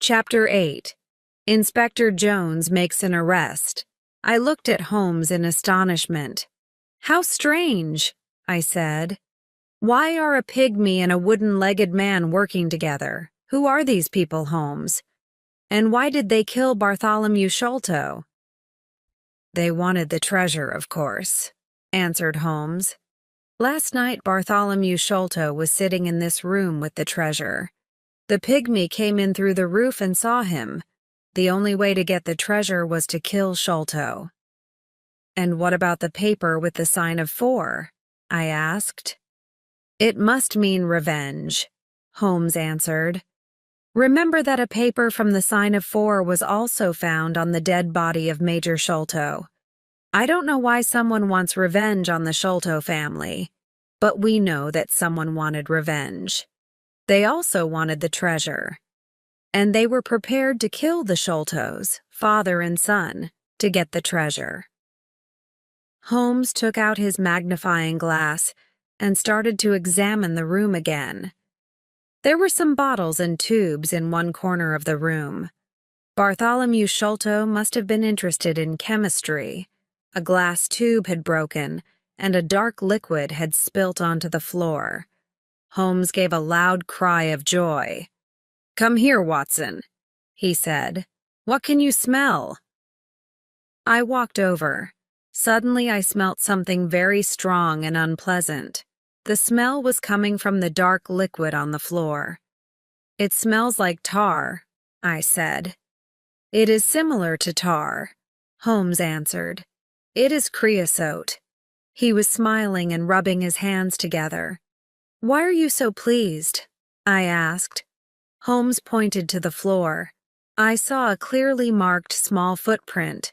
Chapter 8. Inspector Jones makes an arrest. I looked at Holmes in astonishment. "How strange," I said. "Why are a pygmy and a wooden-legged man working together? Who are these people, Holmes? And why did they kill Bartholomew Sholto?" "They wanted the treasure, of course," answered Holmes. "Last night Bartholomew Sholto was sitting in this room with the treasure. The pygmy came in through the roof and saw him. The only way to get the treasure was to kill Sholto." "And what about the paper with the sign of 4? I asked. "It must mean revenge," Holmes answered. "Remember that a paper from the sign of 4 was also found on the dead body of Major Sholto. I don't know why someone wants revenge on the Sholto family, but we know that someone wanted revenge. They also wanted the treasure, and they were prepared to kill the Sholtos, father and son, to get the treasure." Holmes took out his magnifying glass and started to examine the room again. There were some bottles and tubes in one corner of the room. Bartholomew Sholto must have been interested in chemistry. A glass tube had broken, and a dark liquid had spilt onto the floor. Holmes gave a loud cry of joy. "Come here, Watson," he said. "What can you smell?" I walked over. Suddenly I smelt something very strong and unpleasant. The smell was coming from the dark liquid on the floor. "It smells like tar," I said. "It is similar to tar," Holmes answered. "It is creosote." He was smiling and rubbing his hands together. "Why are you so pleased?" I asked. Holmes pointed to the floor. I saw a clearly marked small footprint.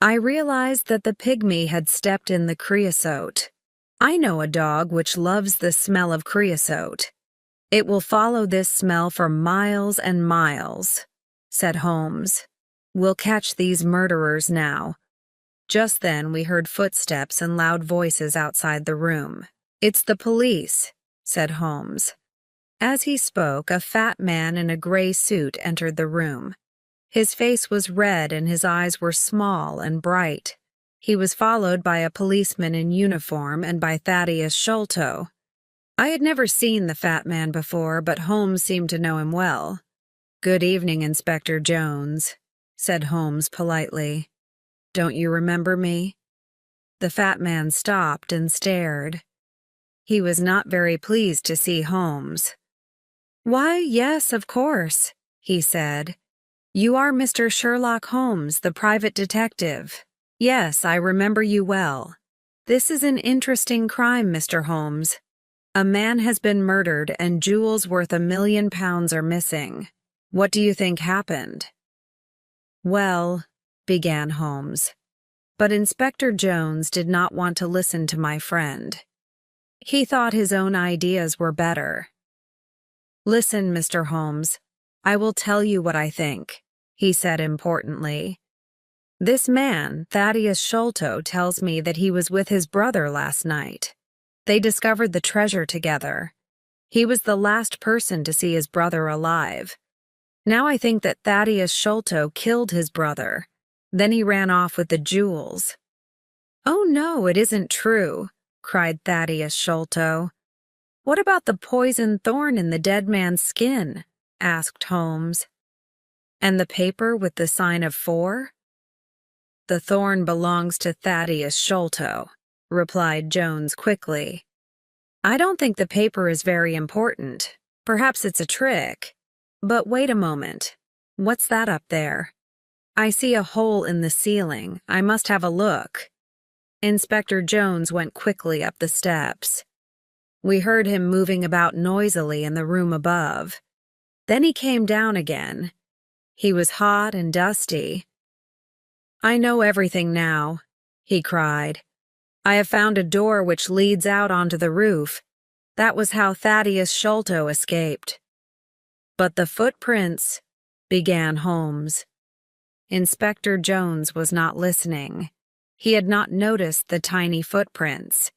I realized that the pygmy had stepped in the creosote. I know a dog which loves the smell of creosote. "It will follow this smell for miles and miles," said Holmes. "We'll catch these murderers now." Just then we heard footsteps and loud voices outside the room. "It's the police," said Holmes. As he spoke, a fat man in a gray suit entered the room. His face was red and his eyes were small and bright. He was followed by a policeman in uniform and by Thaddeus Sholto. I had never seen the fat man before, but Holmes seemed to know him well. "Good evening, Inspector Jones," said Holmes politely. "Don't you remember me?" The fat man stopped and stared. He was not very pleased to see Holmes. "Why, yes, of course," he said. "You are Mr. Sherlock Holmes, the private detective. Yes, I remember you well. This is an interesting crime, Mr. Holmes. A man has been murdered and jewels worth £1,000,000 are missing. What do you think happened?" "Well," began Holmes. But Inspector Jones did not want to listen to my friend. He thought his own ideas were better. "Listen, Mr. Holmes, I will tell you what I think," he said importantly. "This man, Thaddeus Sholto, tells me that he was with his brother last night. They discovered the treasure together. He was the last person to see his brother alive. Now I think that Thaddeus Sholto killed his brother. Then he ran off with the jewels." "Oh no, it isn't true," cried Thaddeus Sholto. "What about the poisoned thorn in the dead man's skin?" asked Holmes. "And the paper with the sign of 4? "The thorn belongs to Thaddeus Sholto," replied Jones quickly. "I don't think the paper is very important. Perhaps it's a trick. But wait a moment. What's that up there? I see a hole in the ceiling. I must have a look." Inspector Jones went quickly up the steps. We heard him moving about noisily in the room above. Then he came down again. He was hot and dusty. "I know everything now," he cried. "I have found a door which leads out onto the roof. That was how Thaddeus Sholto escaped." "But the footprints," began Holmes. Inspector Jones was not listening. He had not noticed the tiny footprints.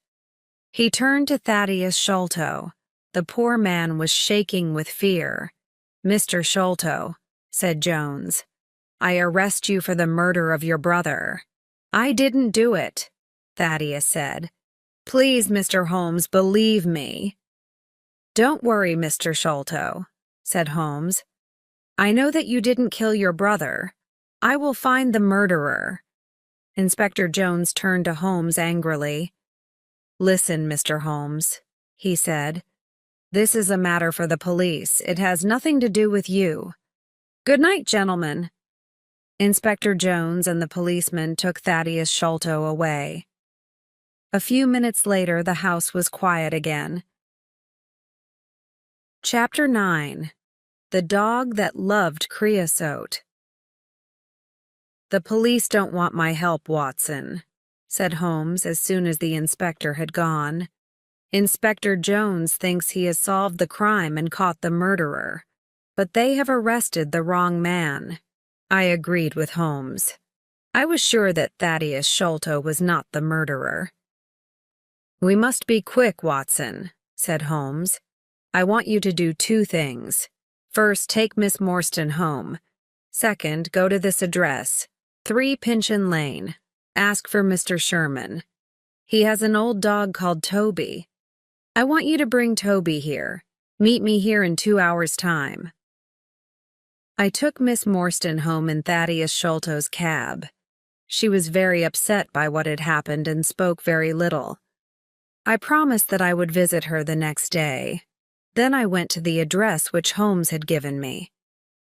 He turned to Thaddeus Sholto. The poor man was shaking with fear. "Mr. Sholto," said Jones. "I arrest you for the murder of your brother." "I didn't do it," Thaddeus said. "Please, Mr. Holmes, believe me." "Don't worry, Mr. Sholto," said Holmes. "I know that you didn't kill your brother. I will find the murderer." Inspector Jones turned to Holmes angrily. "Listen, Mr. Holmes," he said. "This is a matter for the police. It has nothing to do with you. Good night, gentlemen." Inspector Jones and the policeman took Thaddeus Sholto away. A few minutes later, the house was quiet again. Chapter 9. The Dog That Loved Creosote. "The police don't want my help, Watson," said Holmes as soon as the inspector had gone. "Inspector Jones thinks he has solved the crime and caught the murderer, but they have arrested the wrong man." I agreed with Holmes. I was sure that Thaddeus Sholto was not the murderer. "We must be quick, Watson," said Holmes. "I want you to do 2 things. First, take Miss Morstan home. Second, go to this address, 3 Pinchin Lane. Ask for Mr. Sherman. He has an old dog called Toby. I want you to bring Toby here. Meet me here in 2 hours' time." I took Miss Morstan home in Thaddeus Sholto's cab. She was very upset by what had happened and spoke very little. I promised that I would visit her the next day. Then I went to the address which Holmes had given me.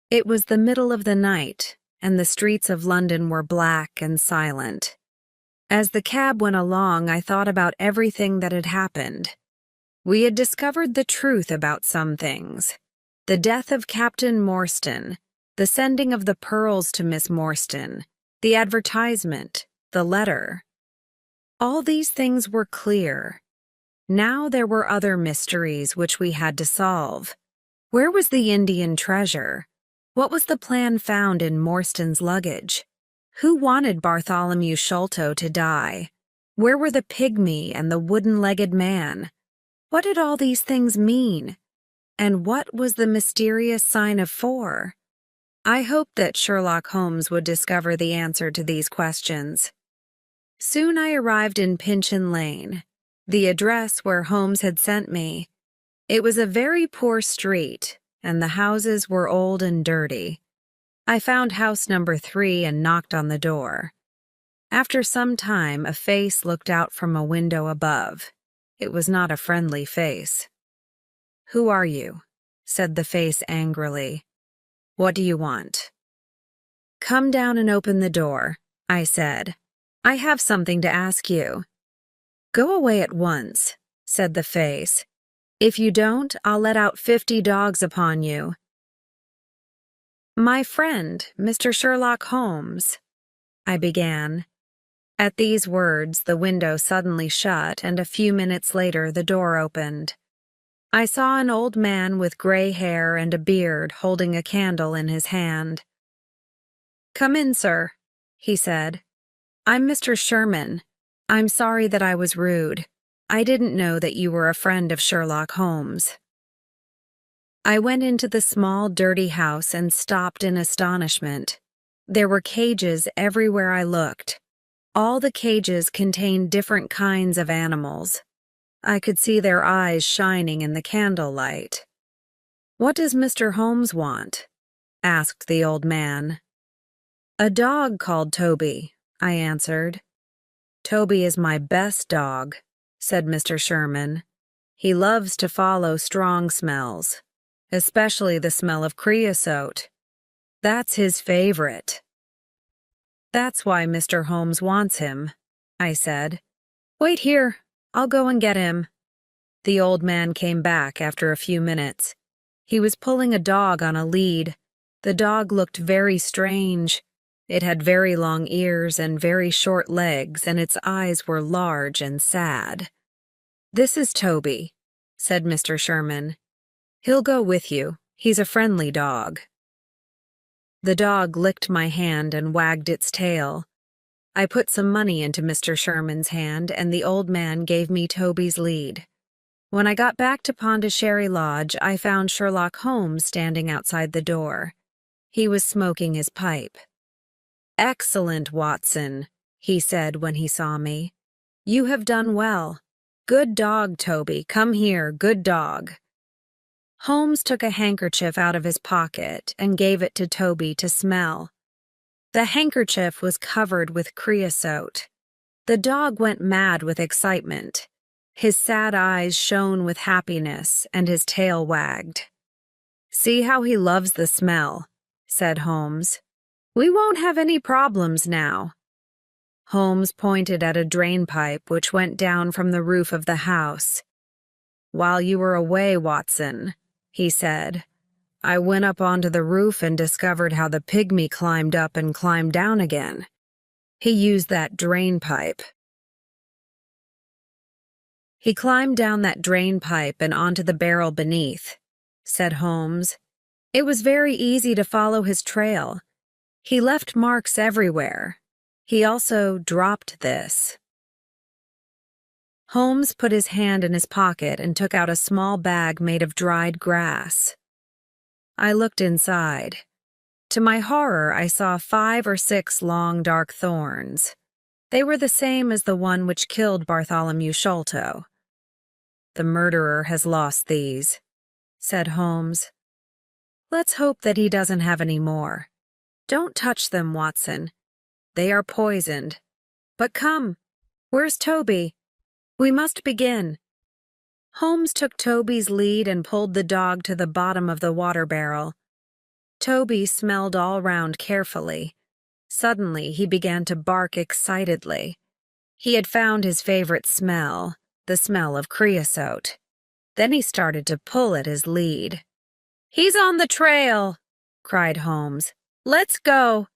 It was the middle of the night, and the streets of London were black and silent. As the cab went along, I thought about everything that had happened. We had discovered the truth about some things. The death of Captain Morstan, the sending of the pearls to Miss Morstan, the advertisement, the letter. All these things were clear. Now there were other mysteries which we had to solve. Where was the Indian treasure? What was the plan found in Morstan's luggage? Who wanted Bartholomew Sholto to die? Where were the pygmy and the wooden-legged man? What did all these things mean? And what was the mysterious sign of 4? I hoped that Sherlock Holmes would discover the answer to these questions. Soon I arrived in Pinchin Lane, the address where Holmes had sent me. It was a very poor street, and the houses were old and dirty. I found house number 3 and knocked on the door. After some time, a face looked out from a window above. It was not a friendly face. "Who are you?" said the face angrily. "What do you want?" "Come down and open the door," I said. "I have something to ask you." "Go away at once," said the face. "If you don't, I'll let out 50 dogs upon you." "My friend, Mr. Sherlock Holmes," I began. At these words, the window suddenly shut, and a few minutes later the door opened. I saw an old man with gray hair and a beard holding a candle in his hand. "Come in, sir," he said. "I'm Mr. Sherman. I'm sorry that I was rude. I didn't know that you were a friend of Sherlock Holmes." I went into the small, dirty house and stopped in astonishment. There were cages everywhere I looked. All the cages contained different kinds of animals. I could see their eyes shining in the candlelight. "What does Mr. Holmes want?" asked the old man. "A dog called Toby," I answered. "Toby is my best dog," said Mr. Sherman. "He loves to follow strong smells, especially the smell of creosote. That's his favorite." "That's why Mr. Holmes wants him," I said. "Wait here. I'll go and get him." The old man came back after a few minutes. He was pulling a dog on a lead. The dog looked very strange. It had very long ears and very short legs, and its eyes were large and sad. "This is Toby," said Mr. Sherman. "He'll go with you. He's a friendly dog." The dog licked my hand and wagged its tail. I put some money into Mr. Sherman's hand, and the old man gave me Toby's lead. When I got back to Pondicherry Lodge, I found Sherlock Holmes standing outside the door. He was smoking his pipe. "Excellent, Watson," he said when he saw me. "You have done well. Good dog, Toby. Come here, good dog." Holmes took a handkerchief out of his pocket and gave it to Toby to smell. The handkerchief was covered with creosote. The dog went mad with excitement. His sad eyes shone with happiness and his tail wagged. "See how he loves the smell," said Holmes. "We won't have any problems now." Holmes pointed at a drain pipe which went down from the roof of the house. "While you were away, Watson," he said, "I went up onto the roof and discovered how the pygmy climbed up and climbed down again. He used that drain pipe." "He climbed down that drain pipe and onto the barrel beneath," said Holmes. "It was very easy to follow his trail. He left marks everywhere. He also dropped this." Holmes put his hand in his pocket and took out a small bag made of dried grass. I looked inside. To my horror, I saw 5 or 6 long, dark thorns. They were the same as the one which killed Bartholomew Sholto. "The murderer has lost these," said Holmes. "Let's hope that he doesn't have any more. Don't touch them, Watson. They are poisoned. But come, where's Toby? We must begin." Holmes took Toby's lead and pulled the dog to the bottom of the water barrel. Toby smelled all round carefully. Suddenly, he began to bark excitedly. He had found his favorite smell, the smell of creosote. Then he started to pull at his lead. "He's on the trail!" cried Holmes. "Let's go!"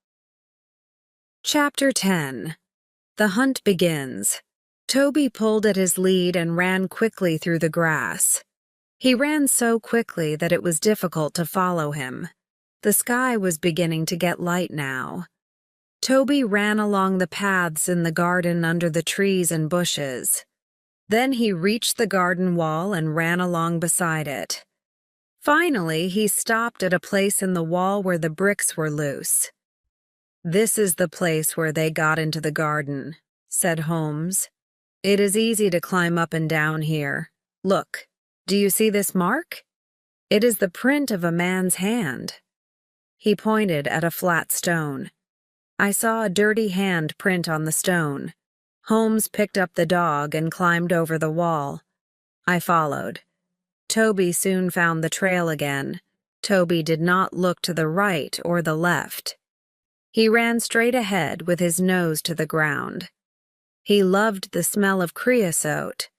Chapter 10. The Hunt Begins. Toby pulled at his lead and ran quickly through the grass. He ran so quickly that it was difficult to follow him. The sky was beginning to get light now. Toby ran along the paths in the garden under the trees and bushes. Then he reached the garden wall and ran along beside it. Finally, he stopped at a place in the wall where the bricks were loose. "This is the place where they got into the garden," said Holmes. "It is easy to climb up and down here. Look, do you see this mark? It is the print of a man's hand." He pointed at a flat stone. I saw a dirty hand print on the stone. Holmes picked up the dog and climbed over the wall. I followed. Toby soon found the trail again. Toby did not look to the right or the left. He ran straight ahead with his nose to the ground. He loved the smell of creosote.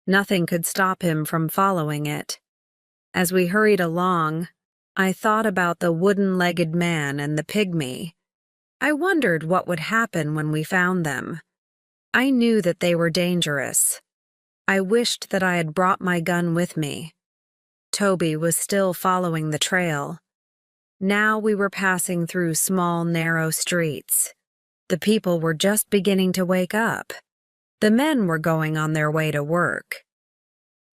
Nothing could stop him from following it. As we hurried along, I thought about the wooden-legged man and the pygmy. I wondered what would happen when we found them. I knew that they were dangerous. I wished that I had brought my gun with me. Toby was still following the trail. Now we were passing through small, narrow streets. The people were just beginning to wake up. The men were going on their way to work.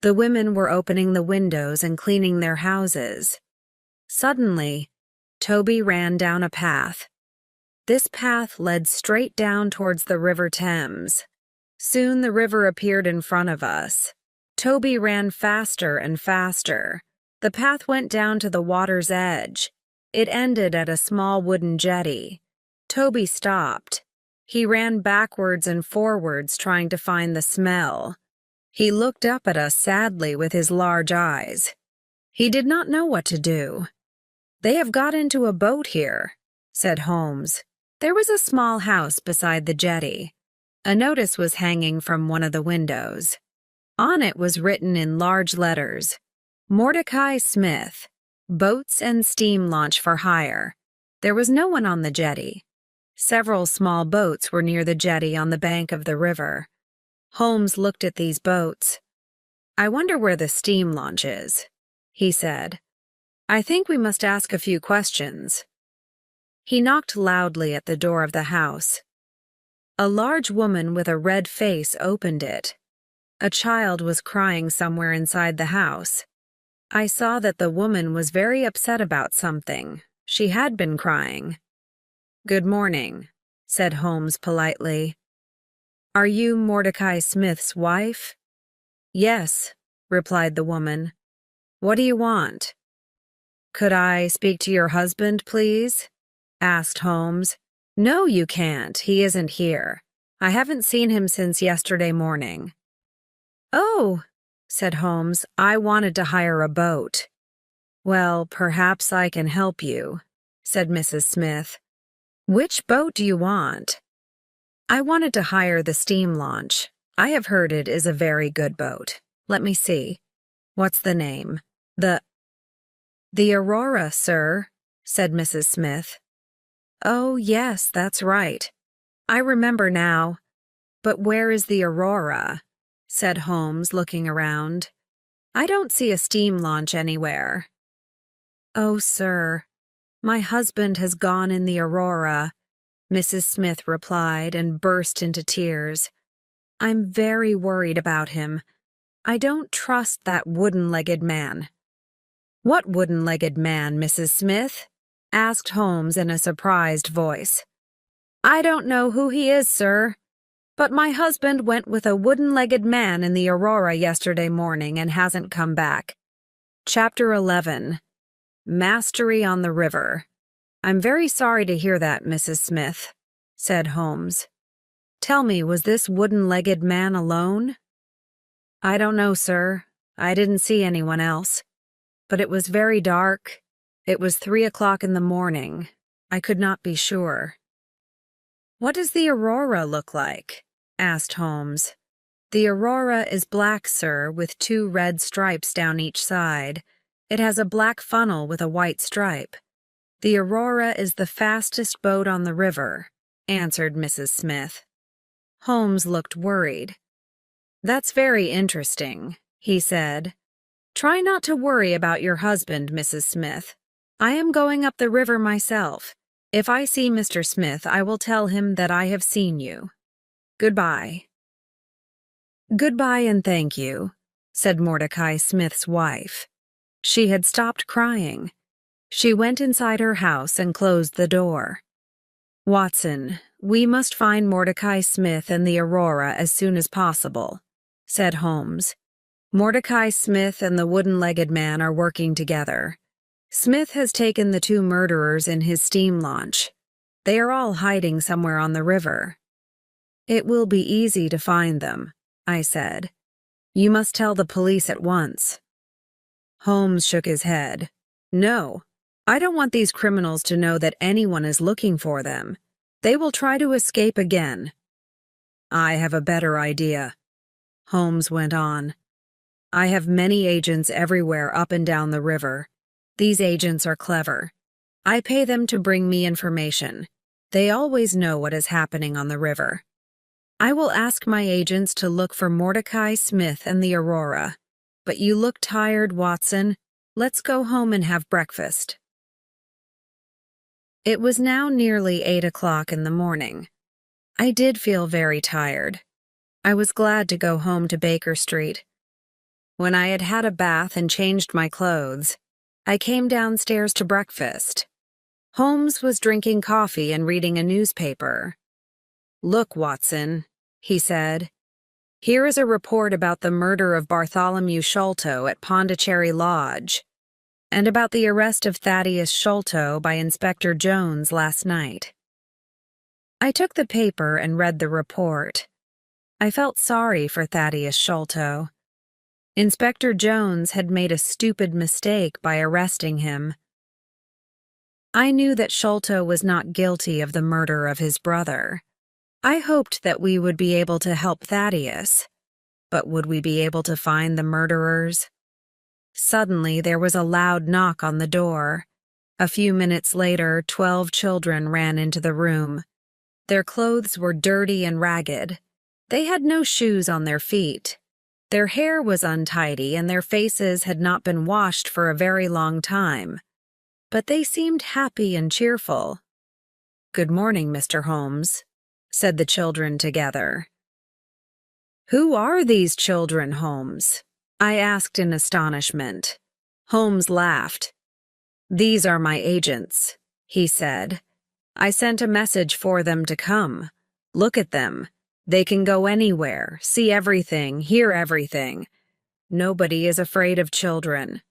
The women were opening the windows and cleaning their houses. Suddenly, Toby ran down a path. This path led straight down towards the River Thames. Soon the river appeared in front of us. Toby ran faster and faster. The path went down to the water's edge. It ended at a small wooden jetty. Toby stopped. He ran backwards and forwards trying to find the smell. He looked up at us sadly with his large eyes. He did not know what to do. "They have got into a boat here," said Holmes. There was a small house beside the jetty. A notice was hanging from one of the windows. On it was written in large letters, "Mordecai Smith, Boats and Steam Launch for Hire." There was no one on the jetty. Several small boats were near the jetty on the bank of the river. Holmes looked at these boats. "I wonder where the steam launch is," he said. "I think we must ask a few questions." He knocked loudly at the door of the house. A large woman with a red face opened it. A child was crying somewhere inside the house. I saw that the woman was very upset about something. She had been crying. "Good morning," said Holmes politely. "Are you Mordecai Smith's wife?" "Yes," replied the woman. "What do you want?" "Could I speak to your husband, please?" asked Holmes. "No, you can't. He isn't here. I haven't seen him since yesterday morning." "Oh," said Holmes, "I wanted to hire a boat." "Well, perhaps I can help you," said Mrs. Smith. "Which boat do you want?" "I wanted to hire the steam launch. I have heard it is a very good boat. Let me see. What's the name?" The Aurora, sir," said Mrs. Smith. "Oh, yes, that's right. I remember now. But where is the Aurora?" said Holmes, looking around. "I don't see a steam launch anywhere." "Oh, sir, my husband has gone in the Aurora," Mrs. Smith replied and burst into tears. "I'm very worried about him. I don't trust that wooden-legged man." "What wooden-legged man, Mrs. Smith?" asked Holmes in a surprised voice. "I don't know who he is, sir, but my husband went with a wooden-legged man in the Aurora yesterday morning and hasn't come back." Chapter 11. Mastery on the River. "I'm very sorry to hear that, Mrs. Smith," said Holmes. "Tell me, was this wooden-legged man alone?" "I don't know, sir. I didn't see anyone else. But it was very dark. It was 3 o'clock in the morning. I could not be sure." "What does the Aurora look like?" asked Holmes. "The Aurora is black, sir, with 2 red stripes down each side. It has a black funnel with a white stripe. The Aurora is the fastest boat on the river," answered Mrs. Smith. Holmes looked worried. "That's very interesting," he said. "Try not to worry about your husband, Mrs. Smith. I am going up the river myself. If I see Mr. Smith, I will tell him that I have seen you. Goodbye." "Goodbye and thank you," said Mordecai Smith's wife. She had stopped crying. She went inside her house and closed the door. "Watson, we must find Mordecai Smith and the Aurora as soon as possible," said Holmes. "Mordecai Smith and the wooden-legged man are working together. Smith has taken the 2 murderers in his steam launch. They are all hiding somewhere on the river." "It will be easy to find them," I said. "You must tell the police at once." Holmes shook his head. "No, I don't want these criminals to know that anyone is looking for them. They will try to escape again." "I have a better idea," Holmes went on. "I have many agents everywhere up and down the river. These agents are clever. I pay them to bring me information. They always know what is happening on the river. I will ask my agents to look for Mordecai Smith and the Aurora. But you look tired, Watson. Let's go home and have breakfast." It was now nearly 8 o'clock in the morning. I did feel very tired. I was glad to go home to Baker Street. When I had had a bath and changed my clothes, I came downstairs to breakfast. Holmes was drinking coffee and reading a newspaper. "Look, Watson," he said. "Here is a report about the murder of Bartholomew Sholto at Pondicherry Lodge, and about the arrest of Thaddeus Sholto by Inspector Jones last night." I took the paper and read the report. I felt sorry for Thaddeus Sholto. Inspector Jones had made a stupid mistake by arresting him. I knew that Sholto was not guilty of the murder of his brother. I hoped that we would be able to help Thaddeus, but would we be able to find the murderers? Suddenly, there was a loud knock on the door. A few minutes later, 12 children ran into the room. Their clothes were dirty and ragged. They had no shoes on their feet. Their hair was untidy and their faces had not been washed for a very long time. But they seemed happy and cheerful. "Good morning, Mr. Holmes," said the children together. "Who are these children, Holmes?" I asked in astonishment. Holmes laughed. "These are my agents," he said. "I sent a message for them to come. Look at them. They can go anywhere, see everything, hear everything. Nobody is afraid of children."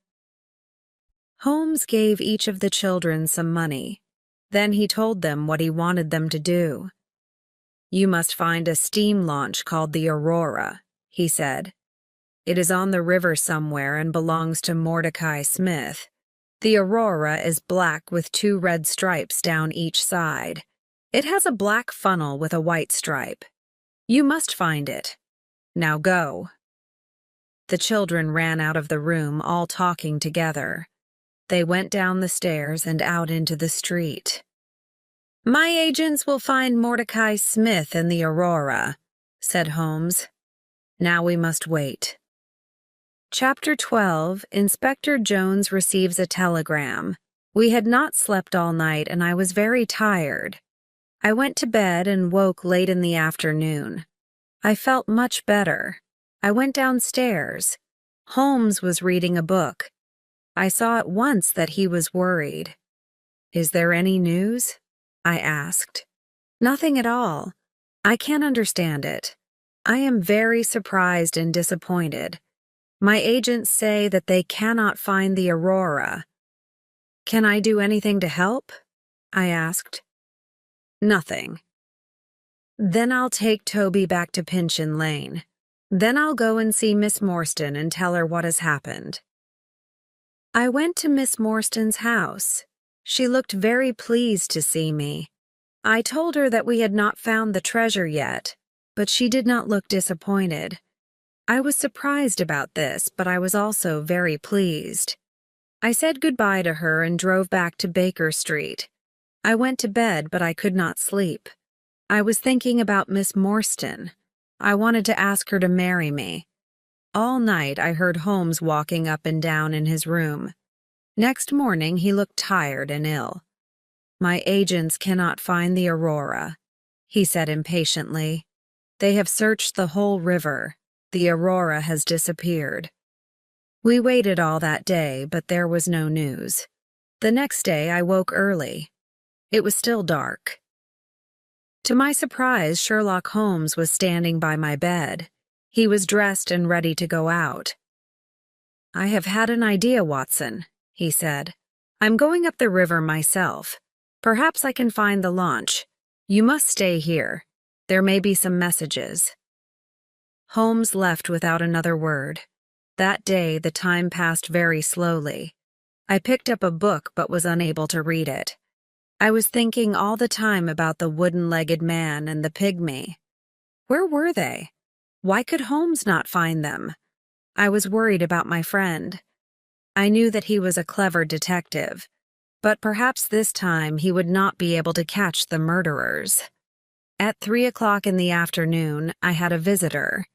Holmes gave each of the children some money. Then he told them what he wanted them to do. "You must find a steam launch called the Aurora," he said. "It is on the river somewhere and belongs to Mordecai Smith. The Aurora is black with 2 red stripes down each side. It has a black funnel with a white stripe. You must find it. Now go." The children ran out of the room, all talking together. They went down the stairs and out into the street. "My agents will find Mordecai Smith in the Aurora," said Holmes. "Now we must wait." Chapter 12, Inspector Jones receives a telegram. We had not slept all night and I was very tired. I went to bed and woke late in the afternoon. I felt much better. I went downstairs. Holmes was reading a book. I saw at once that he was worried. "Is there any news?" I asked. "Nothing at all. I can't understand it. I am very surprised and disappointed. My agents say that they cannot find the Aurora." "Can I do anything to help?" I asked. "Nothing." "Then I'll take Toby back to Pinchin Lane. Then I'll go and see Miss Morstan and tell her what has happened." I went to Miss Morstan's house. She looked very pleased to see me. I told her that we had not found the treasure yet, but she did not look disappointed. I was surprised about this, but I was also very pleased. I said goodbye to her and drove back to Baker Street. I went to bed, but I could not sleep. I was thinking about Miss Morstan. I wanted to ask her to marry me. All night I heard Holmes walking up and down in his room. Next morning he looked tired and ill. "My agents cannot find the Aurora," he said impatiently. "They have searched the whole river. The Aurora has disappeared." We waited all that day, but there was no news. The next day I woke early. It was still dark. To my surprise, Sherlock Holmes was standing by my bed. He was dressed and ready to go out. "I have had an idea, Watson," he said. "I'm going up the river myself. Perhaps I can find the launch. You must stay here. There may be some messages." Holmes left without another word. That day the time passed very slowly. I picked up a book but was unable to read it. I was thinking all the time about the wooden-legged man and the pygmy. Where were they? Why could Holmes not find them? I was worried about my friend. I knew that he was a clever detective, but perhaps this time he would not be able to catch the murderers. At 3 o'clock in the afternoon, I had a visitor.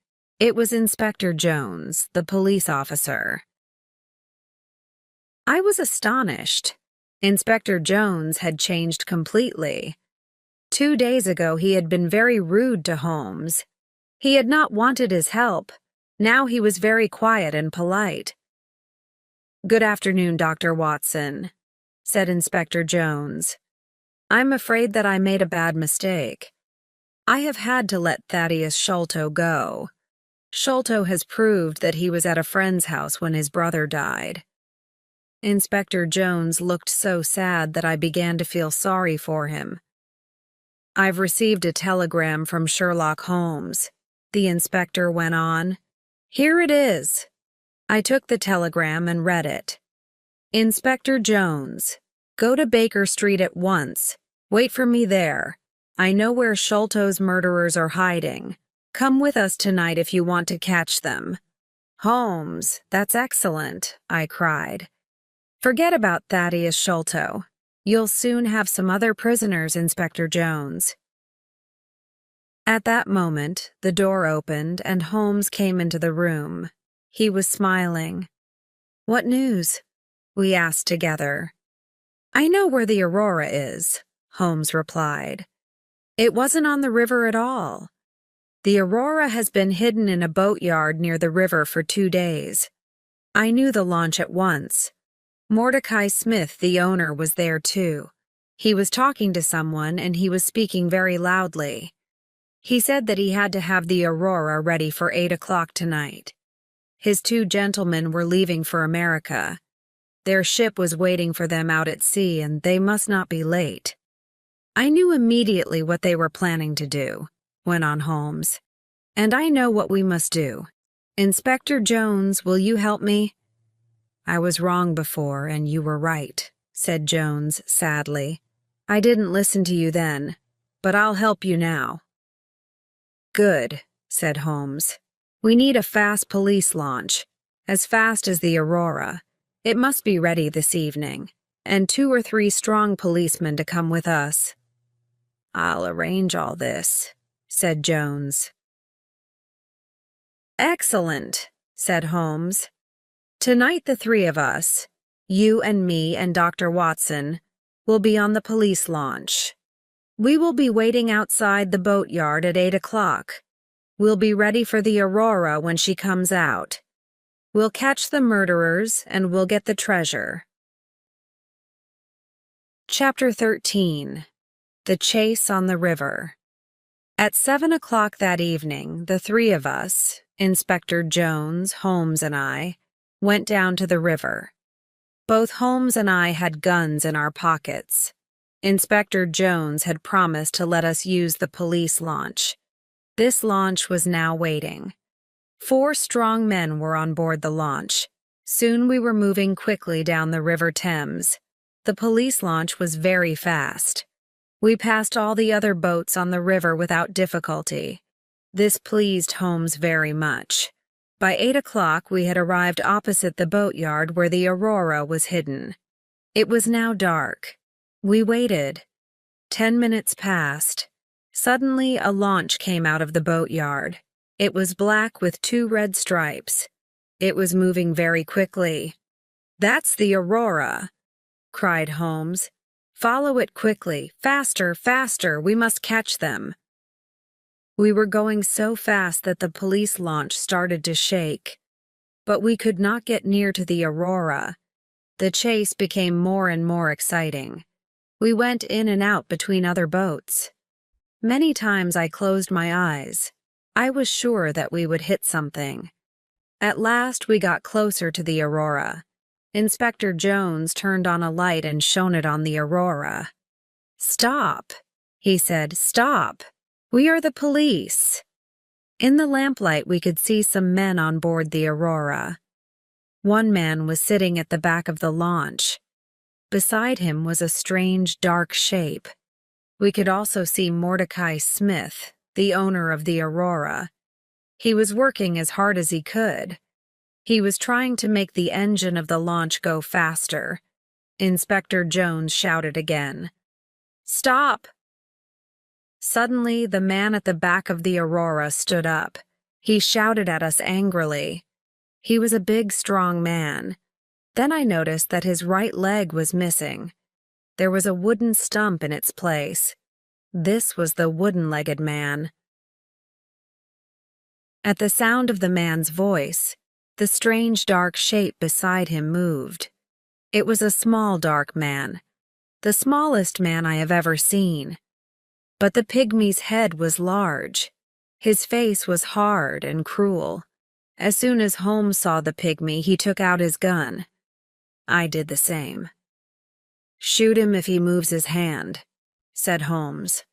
It was Inspector Jones, the police officer. I was astonished. Inspector Jones had changed completely. 2 days ago he had been very rude to Holmes. He had not wanted his help. Now he was very quiet and polite. "Good afternoon, Dr. Watson," said Inspector Jones. "I'm afraid that I made a bad mistake. I have had to let Thaddeus Sholto go. Sholto has proved that he was at a friend's house when his brother died." Inspector Jones looked so sad that I began to feel sorry for him. "I've received a telegram from Sherlock Holmes," the inspector went on. "Here it is." I took the telegram and read it. "Inspector Jones, go to Baker Street at once. Wait for me there. I know where Sholto's murderers are hiding. Come with us tonight if you want to catch them." "Holmes, that's excellent," I cried. "Forget about Thaddeus Sholto. You'll soon have some other prisoners, Inspector Jones." At that moment, the door opened and Holmes came into the room. He was smiling. "What news?" we asked together. "I know where the Aurora is," Holmes replied. "It wasn't on the river at all. The Aurora has been hidden in a boatyard near the river for 2 days. I knew the launch at once. Mordecai Smith, the owner, was there too. He was talking to someone and he was speaking very loudly. He said that he had to have the Aurora ready for 8 o'clock tonight. His 2 gentlemen were leaving for America. Their ship was waiting for them out at sea and they must not be late. I knew immediately what they were planning to do, went on Holmes. And I know what we must do. Inspector Jones, will you help me? I was wrong before and you were right, said Jones sadly. I didn't listen to you then, but I'll help you now. Good, said Holmes. We need a fast police launch, as fast as the Aurora. It must be ready this evening, and 2 or 3 strong policemen to come with us. I'll arrange all this, said Jones. Excellent, said Holmes. Tonight the 3 of us, you and me and Dr. Watson, will be on the police launch. We will be waiting outside the boatyard at 8 o'clock. We'll be ready for the Aurora when she comes out. We'll catch the murderers and we'll get the treasure. Chapter 13. The Chase on the River. At 7 o'clock that evening, the 3 of us, Inspector Jones, Holmes, and I, went down to the river. Both Holmes and I had guns in our pockets. Inspector Jones had promised to let us use the police launch. This launch was now waiting. 4 strong men were on board the launch. Soon we were moving quickly down the River Thames. The police launch was very fast. We passed all the other boats on the river without difficulty. This pleased Holmes very much. By 8 o'clock we had arrived opposite the boatyard where the Aurora was hidden. It was now dark. We waited. 10 minutes passed. Suddenly a launch came out of the boatyard. It was black with 2 red stripes. It was moving very quickly. That's the Aurora, cried Holmes. Follow it quickly. Faster, faster, we must catch them. We were going so fast that the police launch started to shake. But we could not get near to the Aurora. The chase became more and more exciting. We went in and out between other boats. Many times I closed my eyes. I was sure that we would hit something. At last we got closer to the Aurora. Inspector Jones turned on a light and shone it on the Aurora. Stop, he said, stop. We are the police. In the lamplight we could see some men on board the Aurora. One man was sitting at the back of the launch. Beside him was a strange, dark shape. We could also see Mordecai Smith, the owner of the Aurora. He was working as hard as he could. He was trying to make the engine of the launch go faster. Inspector Jones shouted again. Stop! Suddenly, the man at the back of the Aurora stood up. He shouted at us angrily. He was a big, strong man. Then I noticed that his right leg was missing. There was a wooden stump in its place. This was the wooden-legged man. At the sound of the man's voice, the strange dark shape beside him moved. It was a small dark man, the smallest man I have ever seen. But the pygmy's head was large. His face was hard and cruel. As soon as Holmes saw the pygmy, he took out his gun. I did the same. Shoot him if he moves his hand, said Holmes.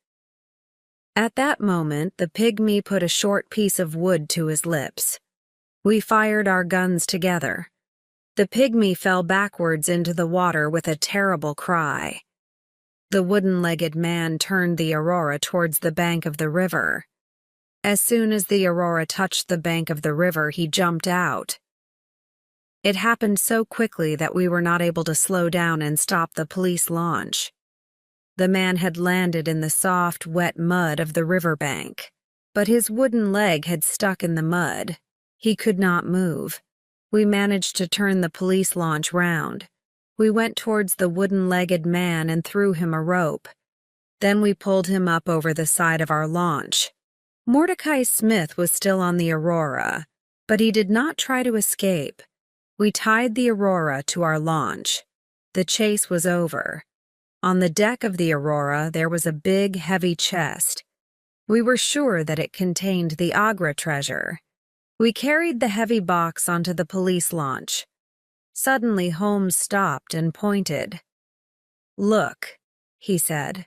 At that moment, the pygmy put a short piece of wood to his lips. We fired our guns together. The pygmy fell backwards into the water with a terrible cry. The wooden-legged man turned the Aurora towards the bank of the river. As soon as the Aurora touched the bank of the river, he jumped out. It happened so quickly that we were not able to slow down and stop the police launch. The man had landed in the soft, wet mud of the riverbank, but his wooden leg had stuck in the mud. He could not move. We managed to turn the police launch round. We went towards the wooden-legged man and threw him a rope. Then we pulled him up over the side of our launch. Mordecai Smith was still on the Aurora, but he did not try to escape. We tied the Aurora to our launch. The chase was over. On the deck of the Aurora, there was a big, heavy chest. We were sure that it contained the Agra treasure. We carried the heavy box onto the police launch. Suddenly, Holmes stopped and pointed. "Look," he said.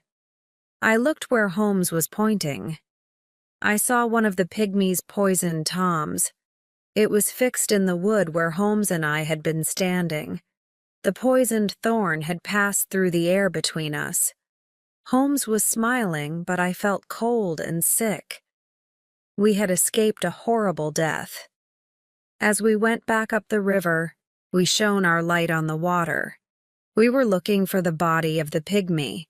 I looked where Holmes was pointing. I saw one of the pygmies' poisoned toms. It was fixed in the wood where Holmes and I had been standing. The poisoned thorn had passed through the air between us. Holmes was smiling, but I felt cold and sick. We had escaped a horrible death. As we went back up the river, we shone our light on the water. We were looking for the body of the pygmy,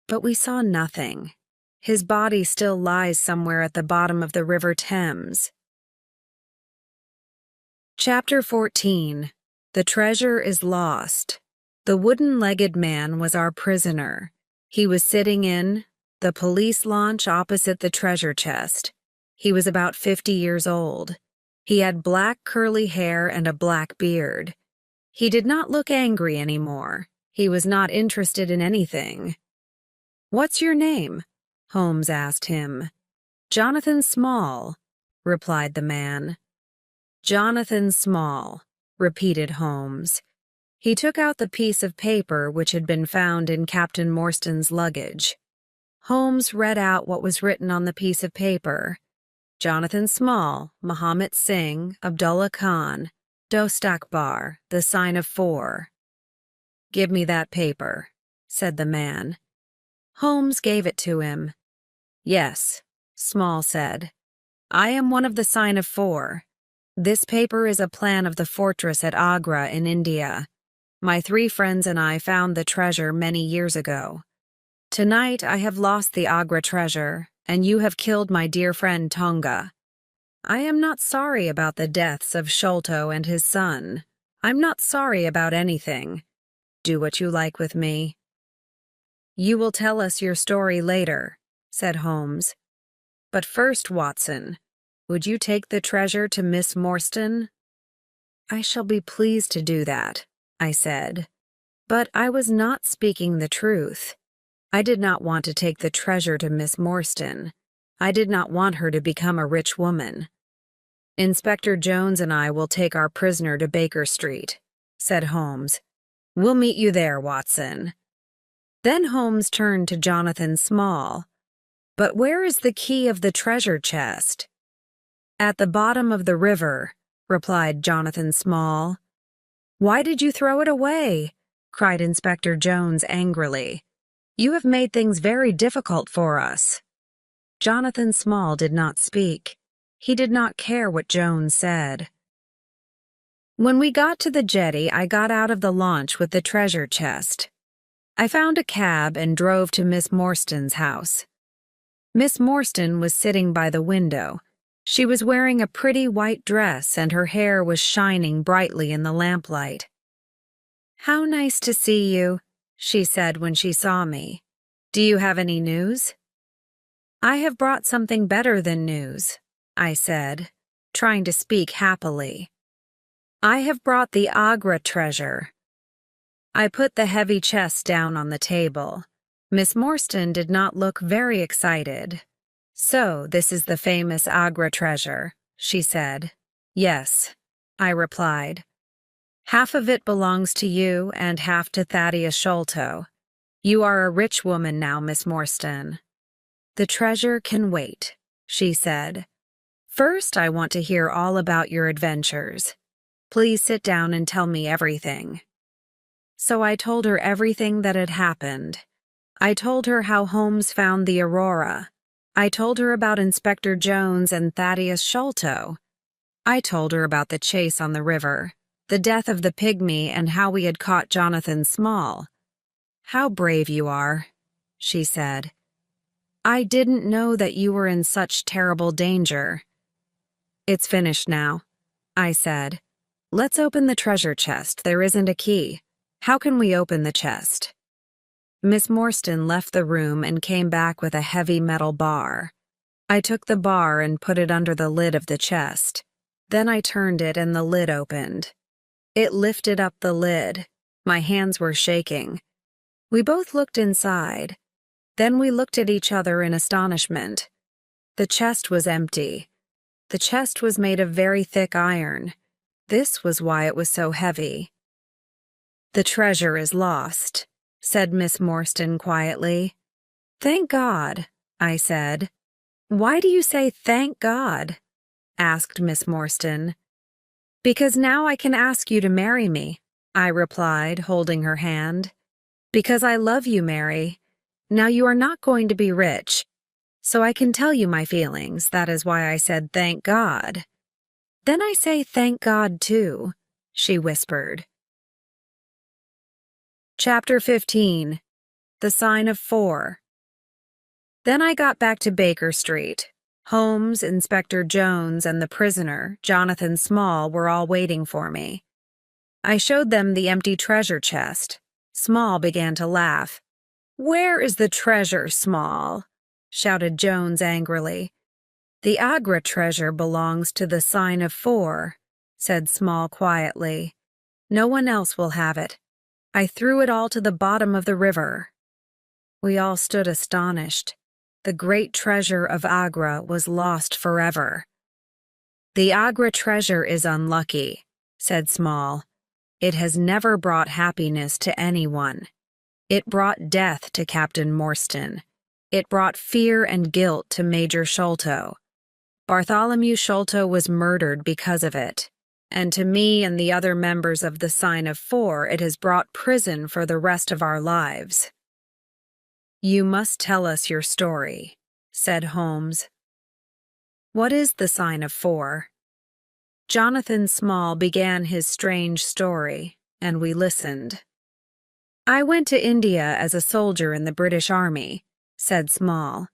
but we saw nothing. His body still lies somewhere at the bottom of the River Thames. Chapter 14. The treasure is lost. The wooden-legged man was our prisoner. He was sitting in the police launch opposite the treasure chest. He was about 50 years old. He had black curly hair and a black beard. He did not look angry anymore. He was not interested in anything. "What's your name?" Holmes asked him. "Jonathan Small," replied the man. "Jonathan Small," repeated Holmes. He took out the piece of paper which had been found in Captain Morstan's luggage. Holmes read out what was written on the piece of paper. "Jonathan Small, Muhammad Singh, Abdullah Khan, Dostakbar, the sign of 4. "Give me that paper," said the man. Holmes gave it to him. "Yes," Small said. "I am one of the sign of 4. This paper is a plan of the fortress at Agra in India. My 3 friends and I found the treasure many years ago. Tonight I have lost the Agra treasure, and you have killed my dear friend Tonga. I am not sorry about the deaths of Sholto and his son. I'm not sorry about anything. Do what you like with me." "You will tell us your story later," said Holmes. "But first, Watson, would you take the treasure to Miss Morstan?" "I shall be pleased to do that," I said. But I was not speaking the truth. I did not want to take the treasure to Miss Morstan. I did not want her to become a rich woman. "Inspector Jones and I will take our prisoner to Baker Street," said Holmes. "We'll meet you there, Watson." Then Holmes turned to Jonathan Small. "But where is the key of the treasure chest?" "At the bottom of the river," replied Jonathan Small. "Why did you throw it away?" cried Inspector Jones angrily. "You have made things very difficult for us." Jonathan Small did not speak. He did not care what Jones said. When we got to the jetty, I got out of the launch with the treasure chest. I found a cab and drove to Miss Morstan's house. Miss Morstan was sitting by the window. She was wearing a pretty white dress and her hair was shining brightly in the lamplight. "How nice to see you," she said when she saw me. "Do you have any news?" "I have brought something better than news," I said, trying to speak happily. "I have brought the Agra treasure." I put the heavy chest down on the table. Miss Morstan did not look very excited. "So, this is the famous Agra treasure," she said. "Yes," I replied. "Half of it belongs to you and half to Thaddeus Sholto. You are a rich woman now, Miss Morstan." "The treasure can wait," she said. "First, I want to hear all about your adventures. Please sit down and tell me everything." So I told her everything that had happened. I told her how Holmes found the Aurora. I told her about Inspector Jones and Thaddeus Sholto. I told her about the chase on the river, the death of the pygmy, and how we had caught Jonathan Small. "How brave you are," she said. "I didn't know that you were in such terrible danger." "It's finished now," I said. "Let's open the treasure chest. There isn't a key. How can we open the chest?" Miss Morstan left the room and came back with a heavy metal bar. I took the bar and put it under the lid of the chest. Then I turned it and the lid opened. It lifted up the lid. My hands were shaking. We both looked inside. Then we looked at each other in astonishment. The chest was empty. The chest was made of very thick iron. This was why it was so heavy. "The treasure is lost," said Miss Morstan quietly. "Thank God," I said. "Why do you say thank God?" asked Miss Morstan. "Because now I can ask you to marry me," I replied, holding her hand. "Because I love you, Mary. Now you are not going to be rich, so I can tell you my feelings. That is why I said thank God." "Then I say thank God too," she whispered. Chapter 15. The Sign of 4. Then I got back to Baker Street. Holmes, Inspector Jones, and the prisoner, Jonathan Small, were all waiting for me. I showed them the empty treasure chest. Small began to laugh. "Where is the treasure, Small?" shouted Jones angrily. "The Agra treasure belongs to the Sign of 4, said Small quietly. "No one else will have it. I threw it all to the bottom of the river." We all stood astonished. The great treasure of Agra was lost forever. "The Agra treasure is unlucky," said Small. "It has never brought happiness to anyone. It brought death to Captain Morstan. It brought fear and guilt to Major Sholto. Bartholomew Sholto was murdered because of it. And to me and the other members of the Sign of 4, it has brought prison for the rest of our lives." "You must tell us your story," said Holmes. "What is the Sign of 4? Jonathan Small began his strange story, and we listened. "I went to India as a soldier in the British Army," said Small.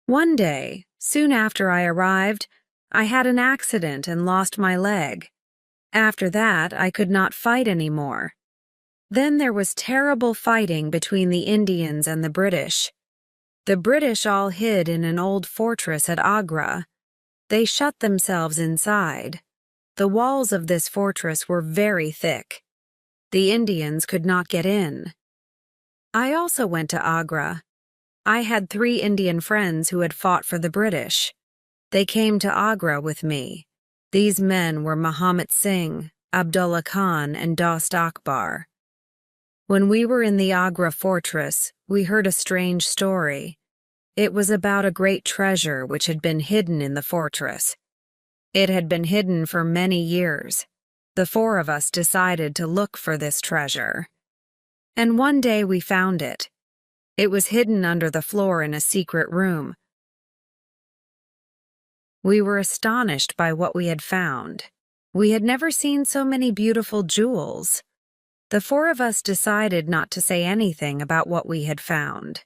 "One day, soon after I arrived, I had an accident and lost my leg. After that, I could not fight anymore. Then there was terrible fighting between the Indians and the British. The British all hid in an old fortress at Agra. They shut themselves inside. The walls of this fortress were very thick. The Indians could not get in. I also went to Agra. I had 3 Indian friends who had fought for the British. They came to Agra with me. These men were Muhammad Singh, Abdullah Khan, and Dost Akbar. When we were in the Agra fortress, we heard a strange story. It was about a great treasure which had been hidden in the fortress. It had been hidden for many years. The 4 of us decided to look for this treasure. And one day we found it. It was hidden under the floor in a secret room. We were astonished by what we had found. We had never seen so many beautiful jewels. The 4 of us decided not to say anything about what we had found.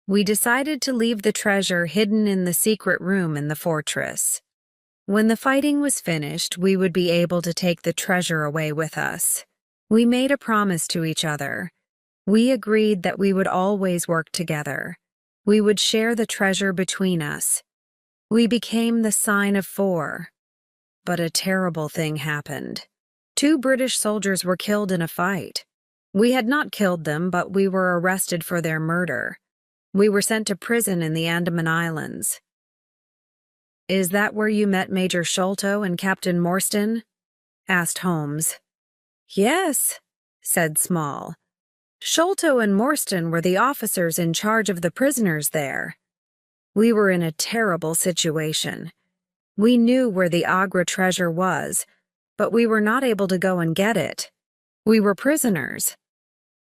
We decided to leave the treasure hidden in the secret room in the fortress. When the fighting was finished, we would be able to take the treasure away with us. We made a promise to each other. We agreed that we would always work together. We would share the treasure between us. We became the Sign of 4. But a terrible thing happened. 2 British soldiers were killed in a fight. We had not killed them, but we were arrested for their murder. We were sent to prison in the Andaman Islands. "Is that where you met Major Sholto and Captain Morstan?" asked Holmes. "Yes," said Small. "Sholto and Morstan were the officers in charge of the prisoners there. We were in a terrible situation. We knew where the Agra treasure was, but we were not able to go and get it. We were prisoners.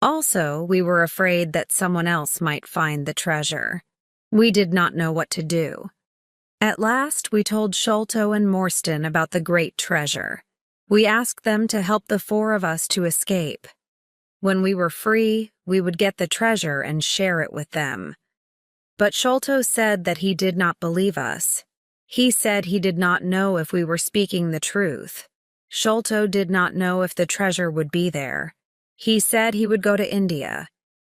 Also, we were afraid that someone else might find the treasure. We did not know what to do. At last, we told Sholto and Morstan about the great treasure. We asked them to help the 4 of us to escape. When we were free, we would get the treasure and share it with them. But Sholto said that he did not believe us. He said he did not know if we were speaking the truth. Sholto did not know if the treasure would be there. He said he would go to India.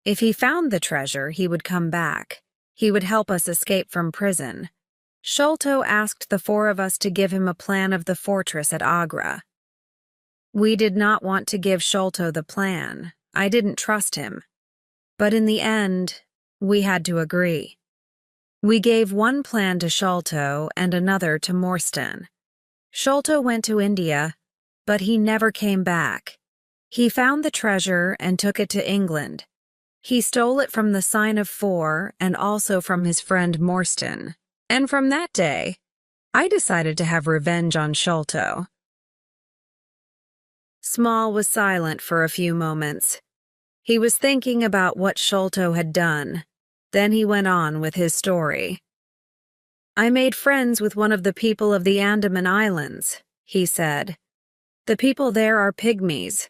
If he found the treasure, he would come back. He would help us escape from prison. Sholto asked the 4 of us to give him a plan of the fortress at Agra. We did not want to give Sholto the plan. I didn't trust him. But in the end, we had to agree. We gave one plan to Sholto and another to Morstan. Sholto went to India, but he never came back. He found the treasure and took it to England. He stole it from the Sign of Four and also from his friend Morstan. And from that day, I decided to have revenge on Sholto. Small was silent for a few moments. He was thinking about what Sholto had done. Then he went on with his story. I made friends with one of the people of the Andaman Islands, he said. The people there are pygmies.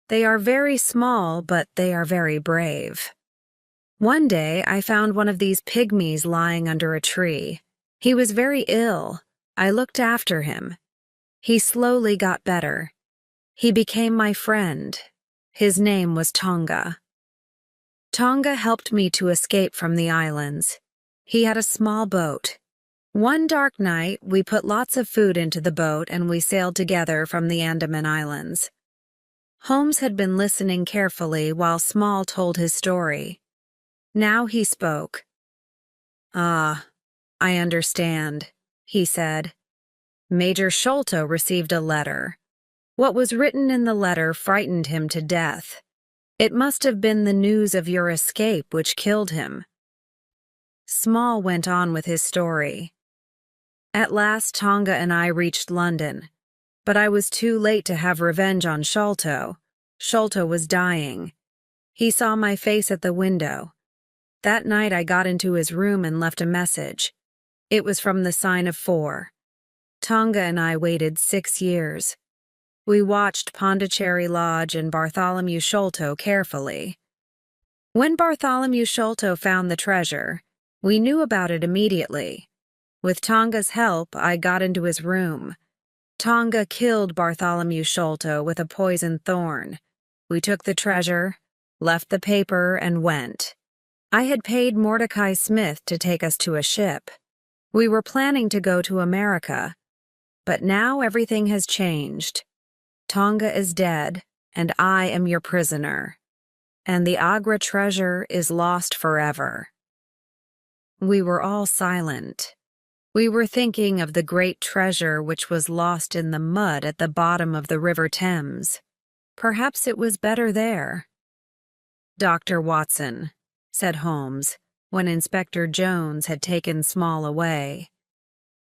They are very small, but they are very brave. One day, I found one of these pygmies lying under a tree. He was very ill. I looked after him. He slowly got better. He became my friend. His name was Tonga. Tonga helped me to escape from the islands. He had a small boat. One dark night, we put lots of food into the boat and we sailed together from the Andaman Islands. Holmes had been listening carefully while Small told his story. Now he spoke. "Ah, I understand," he said. "Major Sholto received a letter. What was written in the letter frightened him to death. It must have been the news of your escape which killed him." Small went on with his story. At last Tonga and I reached London. But I was too late to have revenge on Sholto. Sholto was dying. He saw my face at the window. That night I got into his room and left a message. It was from the Sign of Four. Tonga and I waited 6 years. We watched Pondicherry Lodge and Bartholomew Sholto carefully. When Bartholomew Sholto found the treasure, we knew about it immediately. With Tonga's help, I got into his room. Tonga killed Bartholomew Sholto with a poisoned thorn. We took the treasure, left the paper, and went. I had paid Mordecai Smith to take us to a ship. We were planning to go to America. But now everything has changed. Tonga is dead, and I am your prisoner. And the Agra treasure is lost forever. We were all silent. We were thinking of the great treasure which was lost in the mud at the bottom of the River Thames. Perhaps it was better there. "Dr. Watson," said Holmes, when Inspector Jones had taken Small away.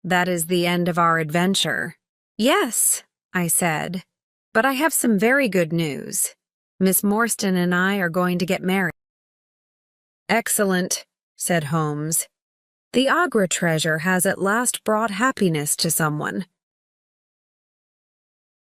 "That is the end of our adventure." "Yes," I said, "but I have some very good news. Miss Morstan and I are going to get married." "Excellent," said Holmes. "The Agra treasure has at last brought happiness to someone.